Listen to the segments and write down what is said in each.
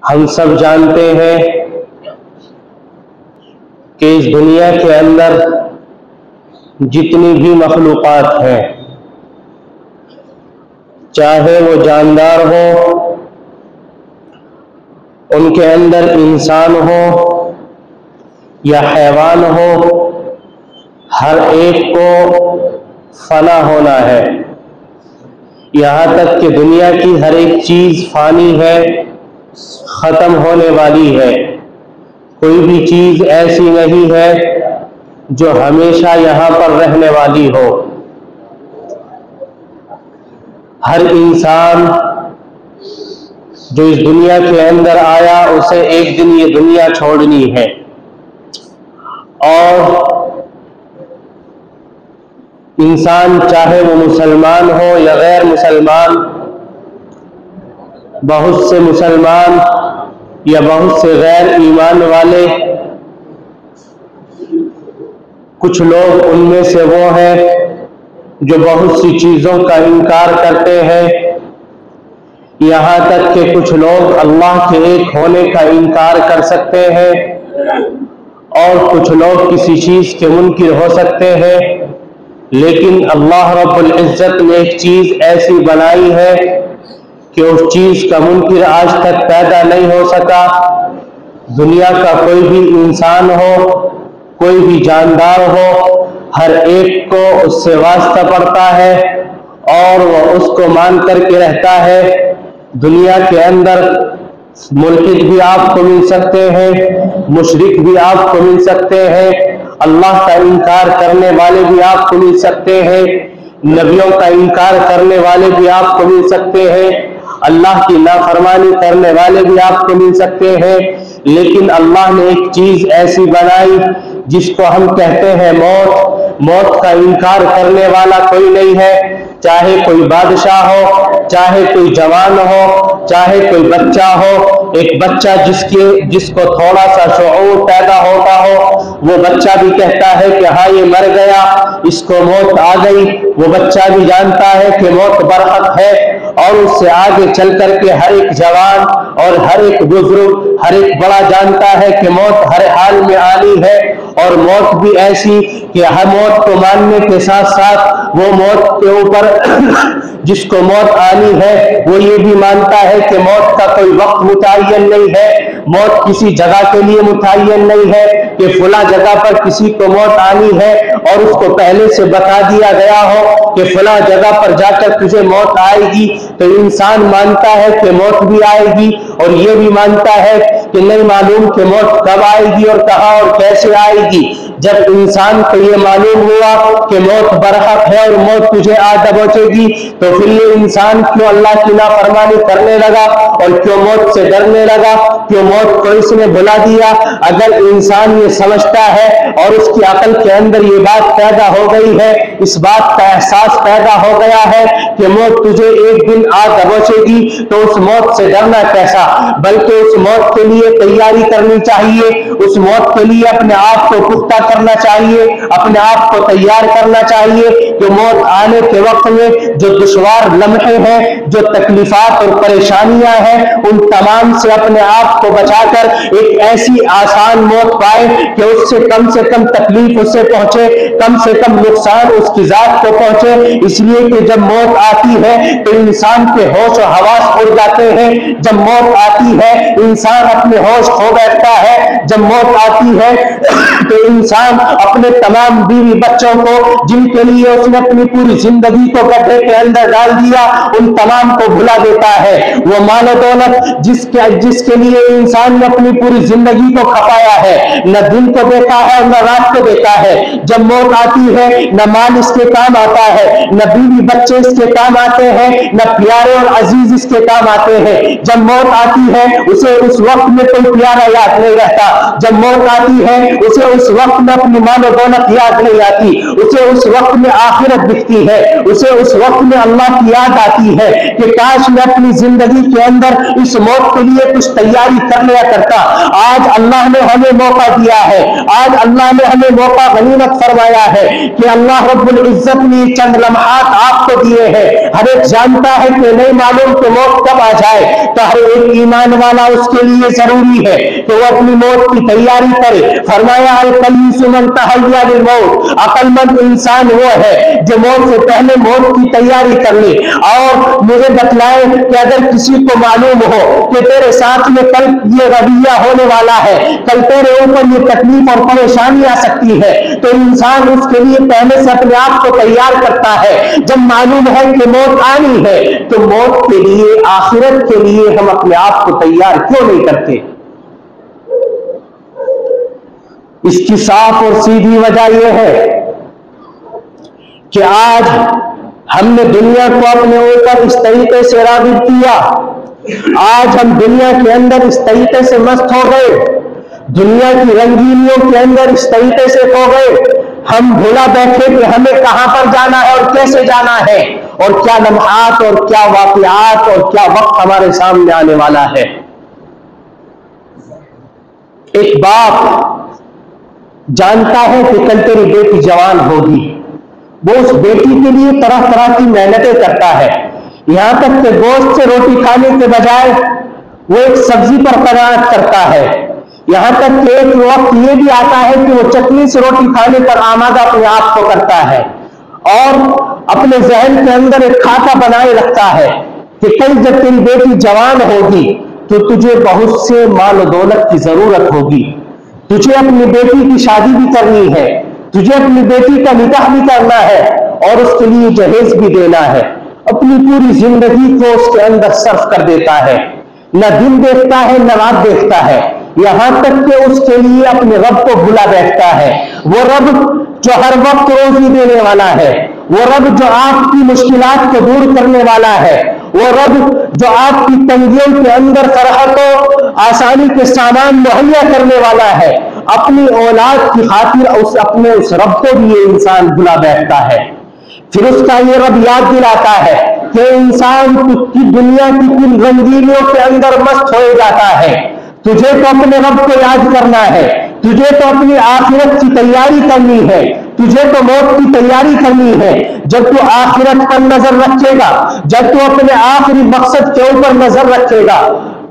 ہم سب جانتے ہیں کہ اس دنیا کے اندر جتنی بھی مخلوقات ہیں، چاہے وہ جاندار ہو، ان کے اندر انسان ہو یا حیوان ہو، ہر ایک کو فنا ہونا ہے۔ یہاں تک کہ دنیا کی ہر ایک چیز فانی ہے، ختم ہونے والی ہے۔ کوئی بھی چیز ایسی نہیں ہے جو ہمیشہ یہاں پر رہنے والی ہو۔ ہر انسان جو اس دنیا کے اندر آیا، اسے ایک دن یہ دنیا چھوڑنی ہے، اور انسان چاہے وہ مسلمان ہو یا غیر مسلمان، بہت سے مسلمان یا بہت سے غیر ایمان والے، کچھ لوگ ان میں سے وہ ہیں جو بہت سی چیزوں کا انکار کرتے ہیں، یہاں تک کہ کچھ لوگ اللہ کے ایک ہونے کا انکار کر سکتے ہیں، اور کچھ لوگ کسی چیز کے منکر ہو سکتے ہیں۔ لیکن اللہ رب العزت نے ایک چیز ایسی بنائی ہے کہ اس چیز کا منکر آج تک پیدا نہیں ہو سکا۔ دنیا کا کوئی بھی انسان ہو، کوئی بھی جاندار ہو، ہر ایک کو اس سے واسطہ پڑتا ہے اور وہ اس کو مان کر کے رہتا ہے۔ دنیا کے اندر ملحد بھی آپ کو مل سکتے ہیں، مشرک بھی آپ کو مل سکتے ہیں، اللہ کا انکار کرنے والے بھی آپ کو مل سکتے ہیں، نبیوں کا انکار کرنے والے بھی آپ کو مل سکتے ہیں، اللہ کی نافرمانی کرنے والے بھی آپ کو مل سکتے ہیں۔ لیکن اللہ نے ایک چیز ایسی بنائی جس کو ہم کہتے ہیں موت۔ موت کا انکار کرنے والا کوئی نہیں ہے، چاہے کوئی بادشاہ ہو، چاہے کوئی جوان ہو، چاہے کوئی بچہ ہو۔ ایک بچہ جس کو تھوڑا سا شعور پیدا ہوتا ہو، وہ بچہ بھی کہتا ہے کہ ہاں یہ مر گیا، اس کو موت آ گئی۔ وہ بچہ بھی جانتا ہے کہ موت برحق ہے، اور اس سے آگے چل کر کے ہر ایک جوان اور ہر ایک بزرگ، ہر ایک بڑا جانتا ہے کہ موت ہر حال میں آنی ہے، اور موت بھی ایسی کہ ہر موت کو ماننے کے ساتھ ساتھ وہ موت کے اوپر جس کو موت آنی ہے وہ یہ بھی مانتا ہے کہ موت کا کوئی وقت متعین نہیں ہے، موت کسی جگہ کے لیے متعین نہیں ہے کہ فلاں جگہ پر کسی کو موت آنی ہے اور اس کو پہلے سے بتا دیا گیا ہو کہ فلاں جگہ پر جا کر تجھے موت آئے گی۔ تو انسان مانتا ہے کہ موت بھی آئے گی، اور یہ بھی مانتا ہے کہ نہیں معلوم کہ موت کب آئے گی اور کہاں اور کیسے آئے گی۔ جب انسان کو یہ معلوم ہوا کہ موت برحق ہے اور موت تجھے آ دبوچے گی، تو پھر یہ انسان کیوں اللہ کی نافرمانی کرنے لگا اور کیوں موت سے ڈرنے لگا، کیوں موت کو اس نے بھلا دیا؟ اگر انسان یہ سمجھتا ہے اور اس کی عقل کے اندر یہ بات پیدا ہو گئی ہے، اس بات کا احساس پیدا ہو گیا ہے کہ موت تجھے ایک دن آ دبوچے گی، تو اس موت سے ڈرنا کیسا؟ بلکہ اس موت کے لیے تیاری کرنی چاہیے، اس موت کے لیے اپنے آپ کو پختہ کرنا چاہیے، اپنے آپ کو تیار کرنا چاہیے کہ موت آنے کے وقت میں جو دشوار لمحے ہیں، جو تکلیفات اور پریشانیاں ہیں، ان تمام سے اپنے آپ کو بچا کر ایک ایسی آسان موت پائے کہ اس سے کم تکلیف اس سے پہنچے، کم سے کم نقصان اس کی ذات کو پہنچے۔ اس لیے کہ جب موت آتی ہے تو انسان کے ہوش و حواس اڑ جاتے ہیں، جب موت آتی ہے انسان اپنے ہوش کھو بیٹھتا ہے، جب موت آتی ہے تو انسان اپنے تمام بیوی بچوں کو جن کے لیے اس نے اپنی پوری زندگی کو گڈھے کے اندر ڈال دیا، ان تمام کو بھلا دیتا ہے۔ وہ مال و دولت جس کے لیے انسان نے اپنی پوری زندگی کو کھپایا ہے، نہ دن کو دیتا ہے اور نہ رات کو دیتا ہے، جب موت آتی ہے نہ مال اس کے کام آتا ہے، نہ بیوی بچے اس کے کام آتے ہیں، نہ پیارے اور عزیز اس کے کام آتے ہیں۔ جب موت آتی ہے اسے اس وقت میں کوئی پیارا یاد نہیں رہتا، جب موت آتی ہے اسے اس وقت में अपनी मानो दौलत याद नहीं आती, उसे उस वक्त में आखिरत दिखती है, उसे उस वक्त में अल्लाह की याद आती है कि काश मैं अपनी जिंदगी के अंदर इस मौत के लिए कुछ तैयारी कर लिया करता। आज अल्लाह ने हमें मौका दिया है, आज अल्लाह ने हमें मौका गनीमत फरमाया है कि अल्लाह रब्बुल इज्जत ने चंद लम्हात आपको दिए हैं। हर एक जानता है कि नहीं मालूम कि मौत कब आ जाए, तो हर एक ईमान वाला उसके लिए जरूरी है कि वो अपनी मौत की तैयारी करे। फरमाया अक्लमंद इंसान वो है जो मौत से पहले मौत की तैयारी कर ले। और मुझे बतलाए कि अगर किसी को मालूम हो कि तेरे साथ में कल ये रवैया होने वाला है, कल तेरे ऊपर ये तकलीफ और परेशानी आ सकती है, तो इंसान उसके लिए पहले से अपने आप को तैयार करता है। जब मालूम है कि मौत आनी है, तो मौत के लिए, आखिरत के लिए हम अपने आप को तैयार क्यों नहीं करते? इसकी साफ और सीधी वजह यह है कि आज हमने दुनिया को अपने ऊपर इस तरीके से राग़िब किया, आज हम दुनिया के अंदर इस तरीके से मस्त हो गए, दुनिया की रंगीनियों के अंदर इस तरीके से खो गए, हम भूला बैठे कि हमें कहां पर जाना है और कैसे जाना है, और क्या लम्हात और क्या वाक़ियात और क्या वक्त हमारे सामने आने वाला है। एक बाप जानता है कि कल तेरी बेटी जवान होगी, वो उस बेटी के लिए तरह तरह की मेहनतें करता है, यहां तक कि गोश्त से रोटी खाने के बजाय वो एक सब्जी पर कनाअत करता है, यहां तक कि एक वक्त ये भी आता है कि वो चटनी से रोटी खाने पर आमादा अपने आप को करता है और अपने जहन के अंदर एक खाता बनाए रखता है कि कल जब तेरी बेटी जवान होगी तो तुझे बहुत से माल और दौलत की जरूरत होगी, तुझे अपनी बेटी की शादी भी करनी है, तुझे अपनी बेटी का निकाह भी करना है और उसके लिए जहेज भी देना है। अपनी पूरी जिंदगी को उसके अंदर सर्फ कर देता है, न दिन देखता है न रात देखता है, यहां तक कि उसके लिए अपने रब को भुला बैठता है। वो रब जो हर वक्त रोजी देने वाला है, वो रब जो आपकी मुश्किलात को दूर करने वाला है, वो रब जो आपकी तंगियों के अंदर फराहतों आसानी के सामान मुहैया करने वाला है, अपनी औलाद की खातिर अपने उस रब को भी ये इंसान भुला बैठता है। फिर उसका ये रब याद दिलाता है कि इंसान की दुनिया की किन रंगीनियों के अंदर मस्त हो जाता है, तुझे तो अपने रब को याद करना है, तुझे तो अपनी आखिरत की तैयारी करनी है, तुझे तो मौत की तैयारी करनी है। जब तू आखिरत पर नजर रखेगा, जब तू अपने आखिरी मकसद के ऊपर नजर रखेगा,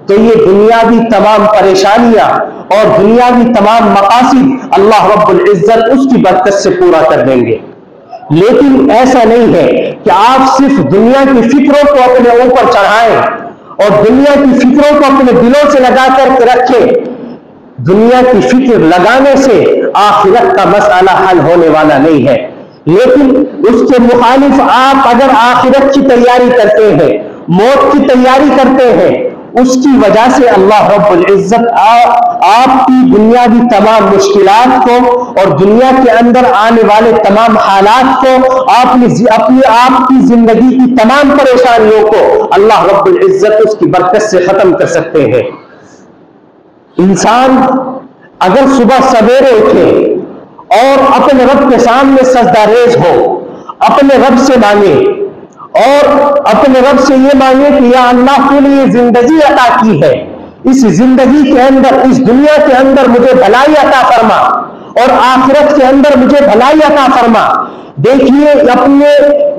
तो ये दुनियावी तमाम परेशानियां और दुनियावी तमाम मकासद अल्लाह रब्बुल इज्जत उसकी बरकत से पूरा कर देंगे। लेकिन ऐसा नहीं है कि आप सिर्फ दुनिया की फिक्रों को अपने ऊपर चढ़ाएं और दुनिया की फिक्रों को अपने दिलों से लगा करके रखें। दुनिया की फिक्र लगाने से आखिरत का मसला हल होने वाला नहीं है, लेकिन उसके मुखालिफ आप अगर आखिरत की तैयारी करते हैं, मौत की तैयारी करते हैं, उसकी वजह से अल्लाह रब्बुल इज्जत आपकी दुनियावी तमाम मुश्किलात को और दुनिया के अंदर आने वाले तमाम हालात को, आपकी जिंदगी की तमाम परेशानियों को अल्लाह रब्बुल इज्जत उसकी बरकत से खत्म कर सकते हैं। इंसान अगर सुबह सवेरे उठे और अपने रब के सामने सजदारेज हो, अपने रब से मांगे और अपने रब से ये मांगे कि या अल्लाह तूने ये जिंदगी अता की है, इस जिंदगी के अंदर, इस दुनिया के अंदर मुझे भलाई अता फरमा और आखिरत के अंदर मुझे भलाई अता फरमा। देखिए अपने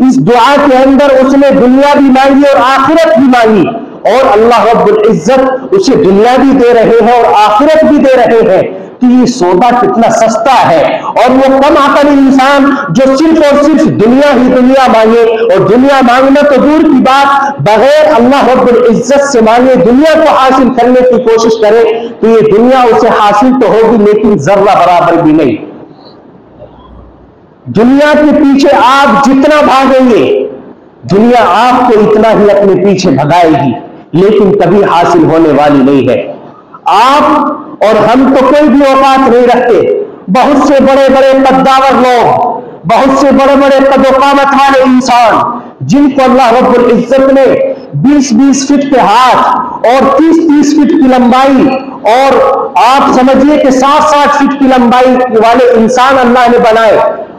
इस दुआ के अंदर उसने दुनिया भी मांगी और आखिरत भी मांगी, और अल्लाह रब्बुल इज्जत उसे दुनिया भी दे रहे हैं और आखिरत भी दे रहे हैं। कि ये सौदा कितना सस्ता है, और वो कम अकल इंसान जो सिर्फ और सिर्फ दुनिया ही दुनिया मांगे, और दुनिया मांगना तो दूर की बात, बगैर अल्लाह रब्बुल इज्जत से मांगे दुनिया को हासिल करने की कोशिश करे, तो ये दुनिया उसे हासिल तो होगी लेकिन जर्रा बराबर भी नहीं। दुनिया के पीछे आप जितना भागेंगे, दुनिया आपको इतना ही अपने पीछे भगाएगी, लेकिन कभी हासिल होने वाली नहीं है। आप और हम तो कोई भी औकात नहीं रखते। बहुत से बड़े बड़े कद्दावर लोग, बहुत से बड़े बड़े कदोकामत वाले इंसान, जिनको अल्लाह रब्बुल इज्जत ने 20-20 फीट के हाथ और 30-30 फीट की लंबाई और आप समझिए कि 60-60 फीट की लंबाई वाले इंसान अल्लाह ने बनाए,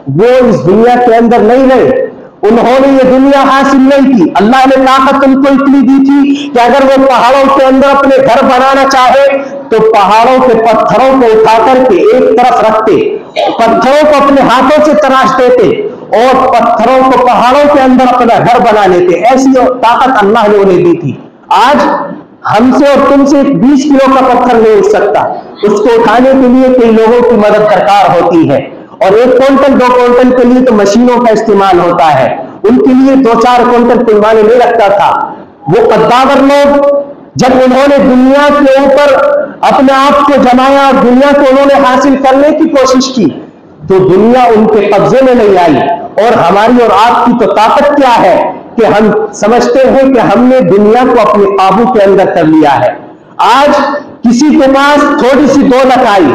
वो इस दुनिया के अंदर नहीं रहे। उन्होंने ये दुनिया हासिल नहीं की। अल्लाह ने ताकत उनको इतनी दी थी कि अगर वो पहाड़ों के अंदर अपने घर बनाना चाहे तो पहाड़ों के पत्थरों को उठा करके एक तरफ रखते, पत्थरों को अपने हाथों से तराश देते और पत्थरों को पहाड़ों के अंदर अपना घर बना लेते। ऐसी ताकत अल्लाह ने उन्हें दी थी। आज हमसे और तुमसे 20 किलो का पत्थर नहीं उठ सकता, उसको उठाने के लिए कई लोगों की मदद दरकार होती है, और 1 क्विंटल 2 क्विंटल के लिए तो मशीनों का इस्तेमाल होता है। उनके लिए 2-4 क्विंटल कोई माने नहीं रखता था। वो कद्दावर लोग जब उन्होंने दुनिया के ऊपर अपने आप को जमाया और दुनिया को उन्होंने हासिल करने की कोशिश की तो दुनिया उनके कब्जे में नहीं आई। और हमारी और आपकी तो ताकत क्या है कि हम समझते हैं कि हमने दुनिया को अपने काबू के अंदर कर लिया है। आज किसी के पास थोड़ी सी दौलत आई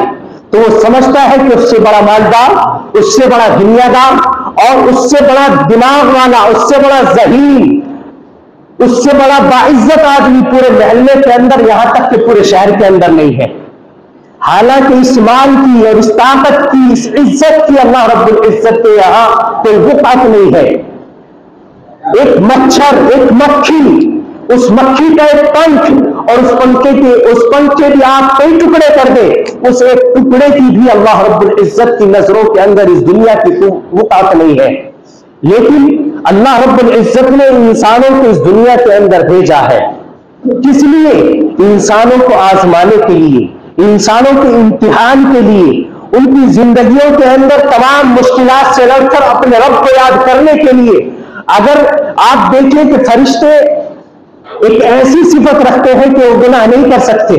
तो वो समझता है कि उससे बड़ा मालदार, उससे बड़ा दुनियादार और उससे बड़ा दिमाग वाला, उससे बड़ा ज़हीन, उससे बड़ा बाइज्जत आदमी पूरे महल्ले के अंदर, यहां तक कि पूरे शहर के अंदर नहीं है। हालांकि इस माल की और इस ताकत की, इस इज्जत की अल्लाह रब्बुल इज्जत के यहां कोई वक़्त नहीं है। एक मच्छर, एक मक्खी, उस मक्खी का एक पंख और उस पंख के भी आप कई टुकड़े कर दे, उस एक टुकड़े की भी अल्लाह रब्बुल इज्जत की नजरों के अंदर इस दुनिया की वक़्त नहीं है। लेकिन अल्लाह रब्बुल इज्जत ने इंसानों को इस दुनिया के अंदर भेजा है। किस लिए? इंसानों को आजमाने के लिए, इंसानों के इम्तिहान के लिए, उनकी जिंदगियों के अंदर तमाम मुश्किलात से लड़कर अपने रब को याद करने के लिए। अगर आप देखें कि फरिश्ते एक ऐसी सिफत रखते हैं कि वो गुनाह नहीं कर सकते,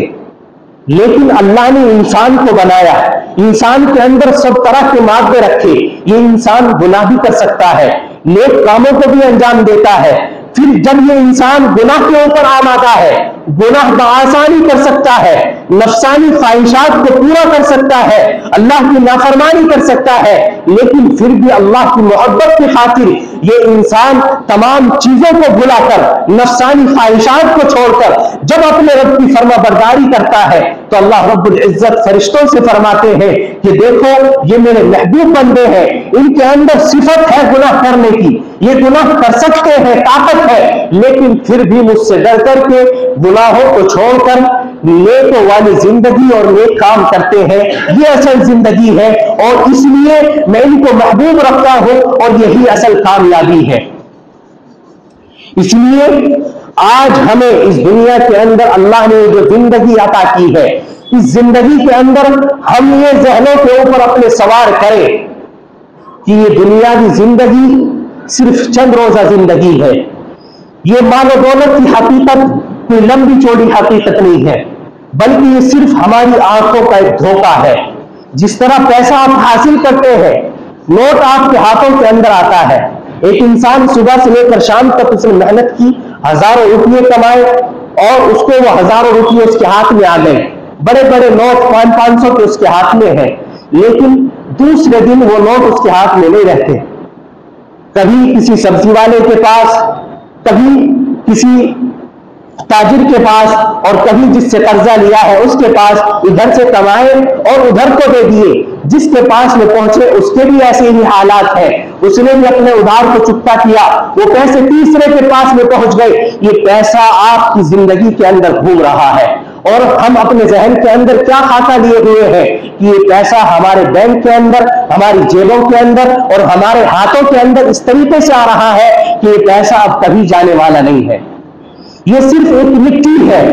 लेकिन अल्लाह ने इंसान को बनाया, इंसान के अंदर सब तरह के मादे रखे, ये इंसान गुनाह भी कर सकता है, नेक कामों को भी अंजाम देता है। फिर जब ये इंसान गुनाह के ऊपर आमादा है, गुनाह बआसानी कर सकता है, नफसानी ख्वाहिशात को पूरा कर सकता है, अल्लाह की नाफरमानी कर सकता है, लेकिन फिर भी अल्लाह की मोहब्बत की खातिर ये इंसान तमाम चीजों को भुलाकर, नफसानी ख्वाहिशात को छोड़कर जब अपने रब की फरमाबरदारी करता है तो अल्लाह रब्बुल इज्जत फरिश्तों से फरमाते हैं कि देखो ये मेरे महबूब बंदे हैं, इनके अंदर सिफत है गुनाह करने की, ये गुनाह कर सकते हैं, ताकत है, लेकिन फिर भी मुझसे डर करके गुनाहों को छोड़कर नेक वाली जिंदगी और नेक काम करते हैं। ये असल जिंदगी है और इसलिए मैं इनको महबूब रखता हूं और यही असल कामयाबी है। इसलिए आज हमें इस दुनिया के अंदर अल्लाह ने जो जिंदगी अता की है, इस जिंदगी के अंदर हम ये जहनों के ऊपर अपने सवार करें कि ये दुनियावी जिंदगी सिर्फ चंद रोजा जिंदगी है। ये मालो दौलत की हकीकत कोई लंबी चौड़ी हकीकत नहीं है, बल्कि ये सिर्फ हमारी आंखों का एक धोखा है। जिस तरह पैसा आप हासिल करते हैं, नोट आपके हाथों के अंदर आता है, एक इंसान सुबह से लेकर शाम तक उसने मेहनत की, हजारों रुपये कमाए और उसको वो हजारों रुपये उसके हाथ में आ गए, बड़े बड़े नोट 500 के उसके हाथ में है, लेकिन दूसरे दिन वो नोट उसके हाथ में नहीं रहते। कभी किसी सब्जी वाले के पास, कभी किसी ताजिर के पास और कभी जिससे कर्जा लिया है उसके पास, इधर से कमाए और उधर को दे दिए। जिसके पास में पहुंचे उसके भी ऐसे ही हालात है, उसने भी अपने उधार को चुकता किया, वो पैसे तीसरे के पास में पहुंच गए। ये पैसा आपकी जिंदगी के अंदर घूम रहा है और हम अपने जहन के अंदर क्या खाता लिए हुए हैं कि ये पैसा हमारे बैंक के अंदर, हमारी जेबों के अंदर और हमारे हाथों के अंदर इस तरीके से आ रहा है कि ये पैसा अब कभी जाने वाला नहीं है। ये सिर्फ एक मिट्टी है,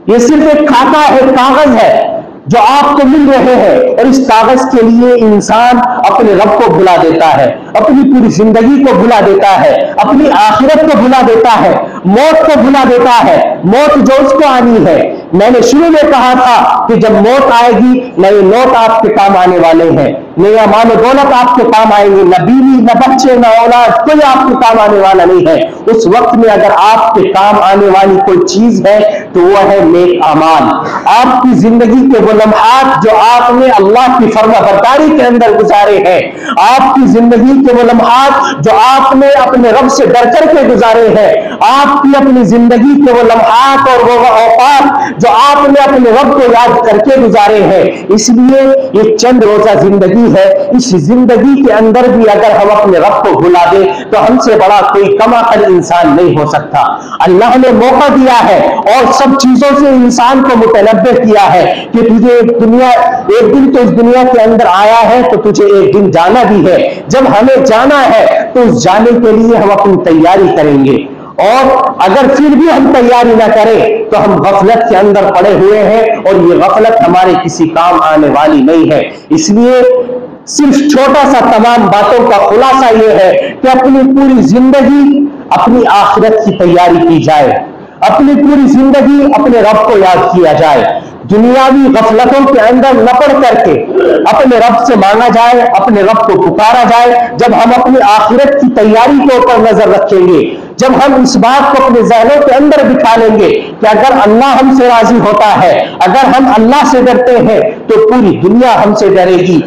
ये सिर्फ एक खाता है, कागज है जो आपको मिल रहे हैं, और इस कागज के लिए इंसान अपने रब को भुला देता है, अपनी पूरी जिंदगी को भुला देता है, अपनी आखिरत को भुला देता है, मौत को भुला देता है, मौत जो उसको आनी है। میں نے شروع میں کہا تھا کہ جب موت آئے گی نہ یہ نوٹ آپ کے کام آنے والے ہیں، نہ یہ مال و دولت آپ کے کام آئیں گے، نہ بیوی نہ بچے نہ اولاد کوئی آپ کے کام آنے والا نہیں ہے۔ اس وقت میں اگر آپ کے کام آنے والی کوئی چیز ہے تو وہ ہے نیک اعمال۔ آپ کی زندگی کے وہ لمحات جو آپ نے اللہ کی فرما برداری کے اندر گزارے ہیں، آپ کی زندگی کے وہ لمحات جو آپ نے اپنے رب سے ڈر کر کے گزارے ہیں، آپ کی اپنی زندگی کے وہ لمحات اور وہ اوقات جو آپ نے اپنے رب کو یاد کر کے گزارے ہیں، اس لیے یہ چند روزہ زندگی ہے، اس زندگی کے اندر بھی اگر ہم اپنے رب کو بھلا دیں تو ہم سے بڑا کوئی کم عقل انسان نہیں ہو سکتا۔ اللہ نے موقع دیا ہے اور سب چیزوں سے انسان کو متنبہ کیا ہے کہ تجھے ایک دن تو اس دنیا کے اندر آیا ہے تو تجھے ایک دن جانا بھی ہے۔ جب ہمیں جانا ہے تو اس جانے کے لیے ہم اپنی تیاری کریں گے، اور اگر پھر بھی ہم تیاری نہ کریں تو ہم غفلت کے اندر پڑے ہوئے ہیں، اور یہ غفلت ہمارے کسی کام آنے والی نہیں ہے۔ اس لیے صرف چھوٹا سا تمام باتوں کا خلاصہ یہ ہے کہ اپنی پوری زندگی اپنی آخرت کی تیاری کی جائے، اپنی پوری زندگی اپنے رب کو یاد کیا جائے، دنیاوی غفلتوں کے اندر نہ پڑ کر کے اپنے رب سے مانگا جائے، اپنے رب کو پکارا جائے۔ جب ہم اپنی آخرت کی تیاری کے اوپر نظر رکھیں گے، جب ہم اس بات کو اپنے ذہنوں کے اندر بٹھا لیں گے کہ اگر اللہ ہم سے راضی ہوتا ہے، اگر ہم اللہ سے ڈرتے ہیں تو پوری دنیا ہم سے ڈرے گی،